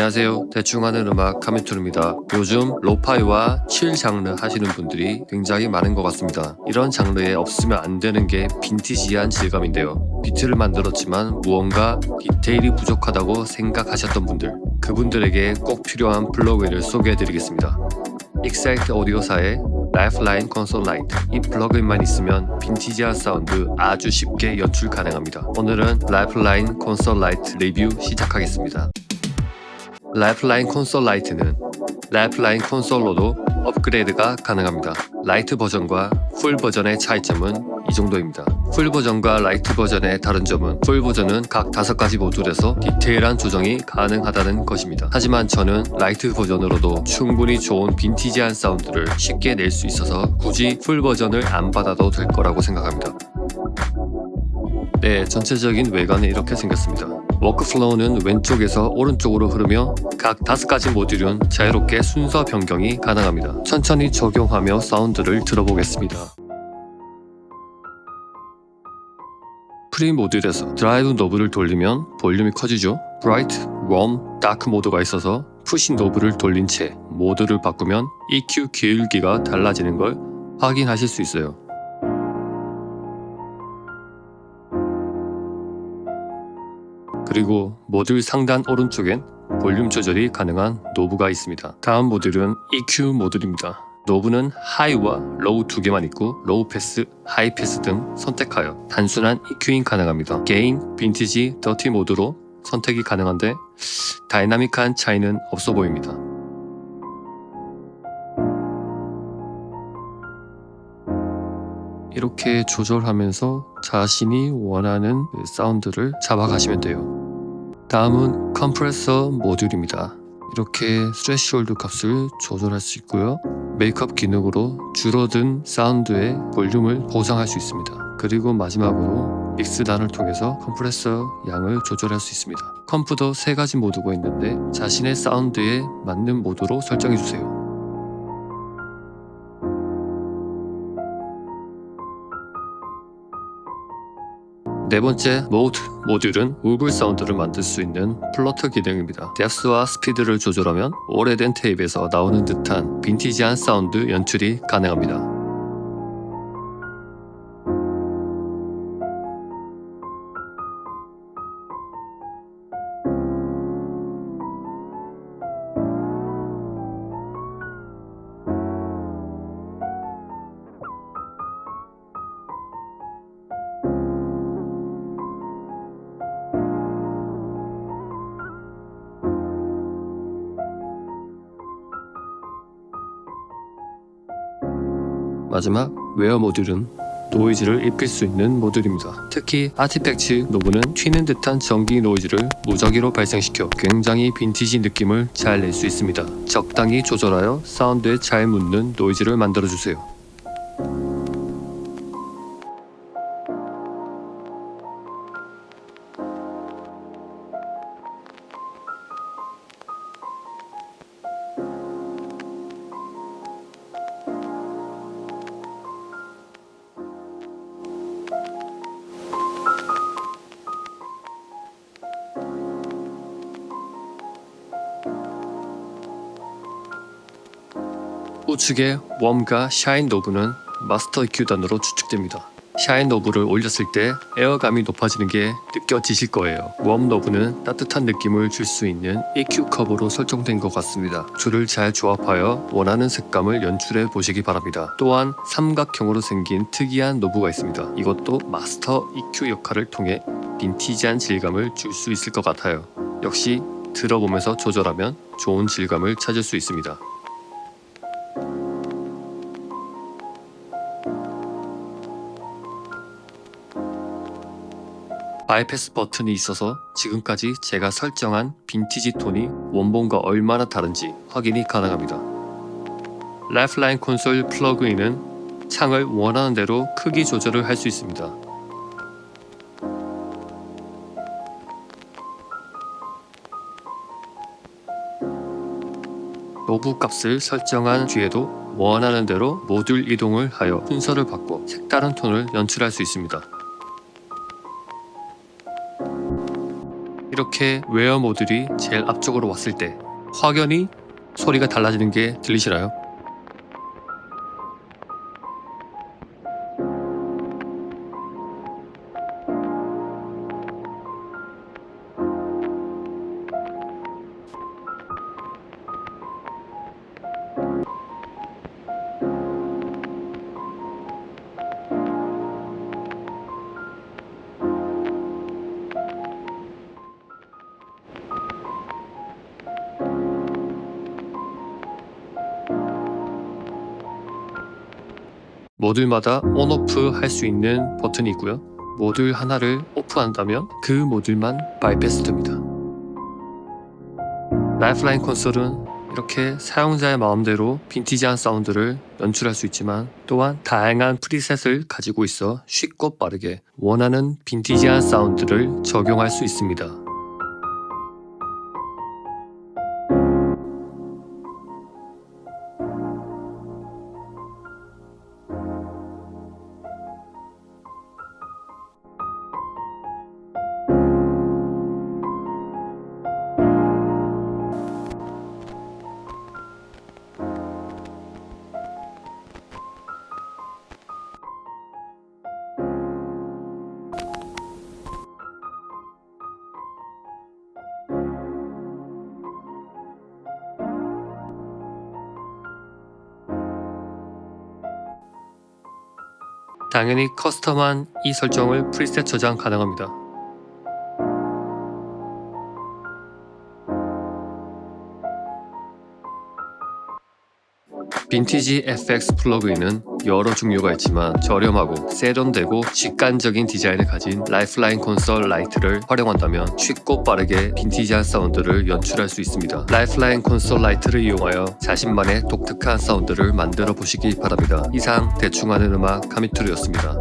안녕하세요. 대충 하는 음악 카미툴입니다. 요즘 로파이와 칠 장르 하시는 분들이 굉장히 많은 것 같습니다. 이런 장르에 없으면 안 되는 게 빈티지한 질감인데요. 비트를 만들었지만 무언가 디테일이 부족하다고 생각하셨던 분들, 그분들에게 꼭 필요한 플러그인을 소개해드리겠습니다. 익사이트 오디오사의 라이프라인 콘솔 라이트, 이 플러그인만 있으면 빈티지한 사운드 아주 쉽게 연출 가능합니다. 오늘은 라이프라인 콘솔 라이트 리뷰 시작하겠습니다. 라이프라인 콘솔 라이트는 라이프라인 콘솔로도 업그레이드가 가능합니다. 라이트 버전과 풀 버전의 차이점은 이 정도입니다. 풀 버전과 라이트 버전의 다른 점은 풀 버전은 각 5가지 모듈에서 디테일한 조정이 가능하다는 것입니다. 하지만 저는 라이트 버전으로도 충분히 좋은 빈티지한 사운드를 쉽게 낼 수 있어서 굳이 풀 버전을 안 받아도 될 거라고 생각합니다. 네, 전체적인 외관은 이렇게 생겼습니다. 워크플로우는 왼쪽에서 오른쪽으로 흐르며 각 5가지 모듈은 자유롭게 순서 변경이 가능합니다. 천천히 적용하며 사운드를 들어보겠습니다. 프리 모듈에서 드라이브 노브를 돌리면 볼륨이 커지죠. 브라이트, 웜, 다크 모드가 있어서 푸시 노브를 돌린 채 모드를 바꾸면 EQ 기울기가 달라지는 걸 확인하실 수 있어요. 그리고 모듈 상단 오른쪽엔 볼륨 조절이 가능한 노브가 있습니다. 다음 모듈은 EQ 모듈입니다. 노브는 하이와 로우 2개만 있고 로우 패스, 하이 패스 등 선택하여 단순한 EQing 가능합니다. 게인, 빈티지, 더티 모드로 선택이 가능한데 다이나믹한 차이는 없어 보입니다. 이렇게 조절하면서 자신이 원하는 사운드를 잡아가시면 돼요. 다음은 컴프레서 모듈입니다. 이렇게 스레시홀드 값을 조절할 수 있고요. 메이크업 기능으로 줄어든 사운드의 볼륨을 보상할 수 있습니다. 그리고 마지막으로 믹스단을 통해서 컴프레서 양을 조절할 수 있습니다. 컴프도 3가지 모드가 있는데 자신의 사운드에 맞는 모드로 설정해주세요. 네 번째 모듈은 우글 사운드를 만들 수 있는 플러터 기능입니다. 뎁스와 스피드를 조절하면 오래된 테이프에서 나오는 듯한 빈티지한 사운드 연출이 가능합니다. 마지막 웨어 모듈은 노이즈를 입힐 수 있는 모듈입니다. 특히 아티팩트 노브는 튀는 듯한 전기 노이즈를 무작위로 발생시켜 굉장히 빈티지 느낌을 잘 낼 수 있습니다. 적당히 조절하여 사운드에 잘 묻는 노이즈를 만들어주세요. 우측의 웜과 샤인 노브는 마스터 EQ 단으로 추측됩니다. 샤인 노브를 올렸을 때 에어감이 높아지는 게 느껴지실 거예요. 웜 노브는 따뜻한 느낌을 줄 수 있는 EQ 컵으로 설정된 것 같습니다. 줄을 잘 조합하여 원하는 색감을 연출해 보시기 바랍니다. 또한 삼각형으로 생긴 특이한 노브가 있습니다. 이것도 마스터 EQ 역할을 통해 빈티지한 질감을 줄 수 있을 것 같아요. 역시 들어보면서 조절하면 좋은 질감을 찾을 수 있습니다. 바이패스 버튼이 있어서 지금까지 제가 설정한 빈티지 톤이 원본과 얼마나 다른지 확인이 가능합니다. 라이프라인 콘솔 플러그인은 창을 원하는 대로 크기 조절을 할 수 있습니다. 노브 값을 설정한 뒤에도 원하는 대로 모듈 이동을 하여 순서를 바꿔 색다른 톤을 연출할 수 있습니다. 이렇게 웨어 모듈이 제일 앞쪽으로 왔을 때 확연히 소리가 달라지는 게 들리시나요? 모듈마다 온오프 할 수 있는 버튼이 있고요. 모듈 하나를 오프한다면 그 모듈만 바이패스 됩니다. 라이프라인 콘솔은 이렇게 사용자의 마음대로 빈티지한 사운드를 연출할 수 있지만 또한 다양한 프리셋을 가지고 있어 쉽고 빠르게 원하는 빈티지한 사운드를 적용할 수 있습니다. 당연히 커스텀한 이 설정을 프리셋 저장 가능합니다. 빈티지 FX 플러그인은 여러 종류가 있지만 저렴하고 세련되고 직관적인 디자인을 가진 라이프라인 콘솔 라이트를 활용한다면 쉽고 빠르게 빈티지한 사운드를 연출할 수 있습니다. 라이프라인 콘솔 라이트를 이용하여 자신만의 독특한 사운드를 만들어 보시기 바랍니다. 이상 대충 하는 음악 카미투르였습니다.